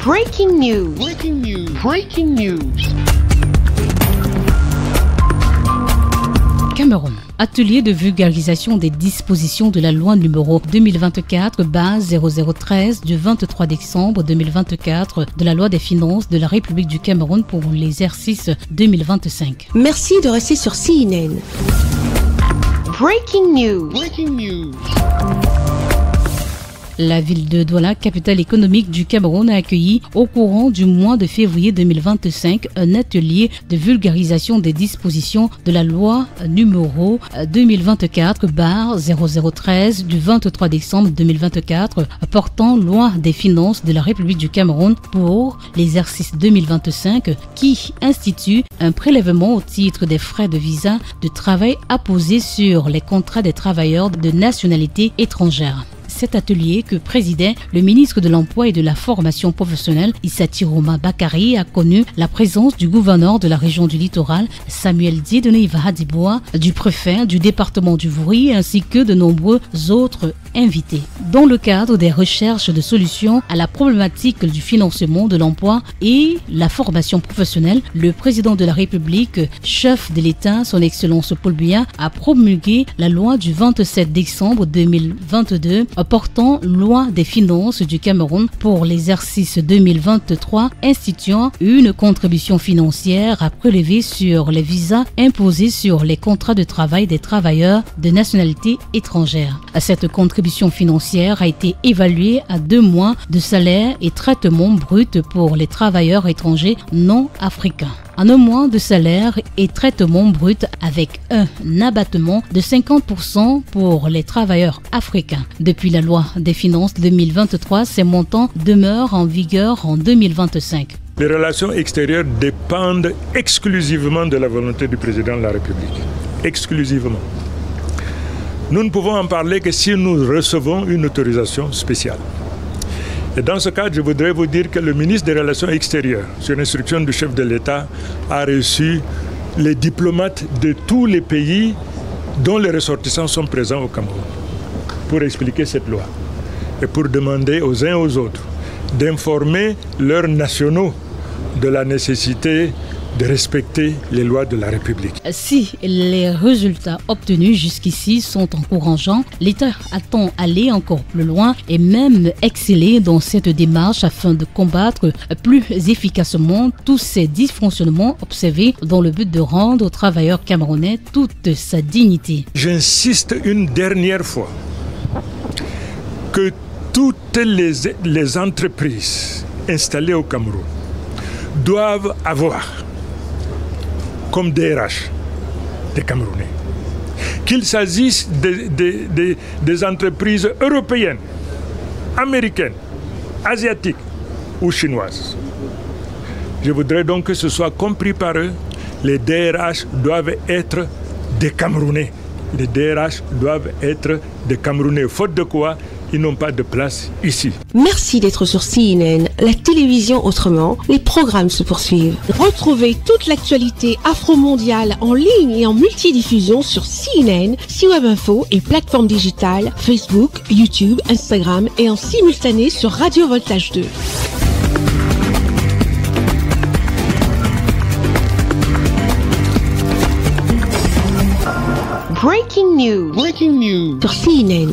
Breaking news. Breaking news. Breaking news. Cameroun. Atelier de vulgarisation des dispositions de la loi numéro 2024/0013 du 23 décembre 2024 de la loi des finances de la République du Cameroun pour l'exercice 2025. Merci de rester sur CNN. Breaking news. Breaking news. La ville de Douala, capitale économique du Cameroun, a accueilli au courant du mois de février 2025 un atelier de vulgarisation des dispositions de la loi numéro 2024/0013 du 23 décembre 2024 portant loi des finances de la République du Cameroun pour l'exercice 2025 qui institue un prélèvement au titre des frais de visa de travail apposés sur les contrats des travailleurs de nationalité étrangère. Cet atelier que présidait le ministre de l'Emploi et de la Formation professionnelle, Issa Tiroma Bakari, a connu la présence du gouverneur de la région du littoral, Samuel Dieudonné Vahadiboa, du préfet du département du Vouri, ainsi que de nombreux autres invités. Dans le cadre des recherches de solutions à la problématique du financement de l'emploi et la formation professionnelle, le président de la République, chef de l'État, son Excellence Paul Biya, a promulgué la loi du 27 décembre 2022 portant loi des finances du Cameroun pour l'exercice 2023 instituant une contribution financière à prélever sur les visas imposés sur les contrats de travail des travailleurs de nationalité étrangère. Cette contribution financière a été évaluée à 2 mois de salaire et traitement brut pour les travailleurs étrangers non africains. En 1 mois de salaire et traitement brut avec un abattement de 50% pour les travailleurs africains. Depuis la loi des finances 2023, ces montants demeurent en vigueur en 2025. Les relations extérieures dépendent exclusivement de la volonté du président de la République. Exclusivement. Nous ne pouvons en parler que si nous recevons une autorisation spéciale. Et dans ce cadre, je voudrais vous dire que le ministre des Relations extérieures, sur instruction du chef de l'État, a reçu les diplomates de tous les pays dont les ressortissants sont présents au Cameroun pour expliquer cette loi et pour demander aux uns et aux autres d'informer leurs nationaux de la nécessité de respecter les lois de la République. Si les résultats obtenus jusqu'ici sont encourageants, l'État attend aller encore plus loin et même exceller dans cette démarche afin de combattre plus efficacement tous ces dysfonctionnements observés dans le but de rendre aux travailleurs camerounais toute sa dignité. J'insiste une dernière fois que toutes les entreprises installées au Cameroun doivent avoir comme DRH des Camerounais. Qu'il s'agisse des entreprises européennes, américaines, asiatiques ou chinoises. Je voudrais donc que ce soit compris par eux, les DRH doivent être des Camerounais. Les DRH doivent être des Camerounais, faute de quoi ils n'ont pas de place ici. Merci d'être sur CNN, la télévision autrement. Les programmes se poursuivent. Retrouvez toute l'actualité afro-mondiale en ligne et en multidiffusion sur CNN, C-Web Info et plateformes digitales, Facebook, YouTube, Instagram et en simultané sur Radio Voltage 2. Breaking news. Breaking news. Sur CNN.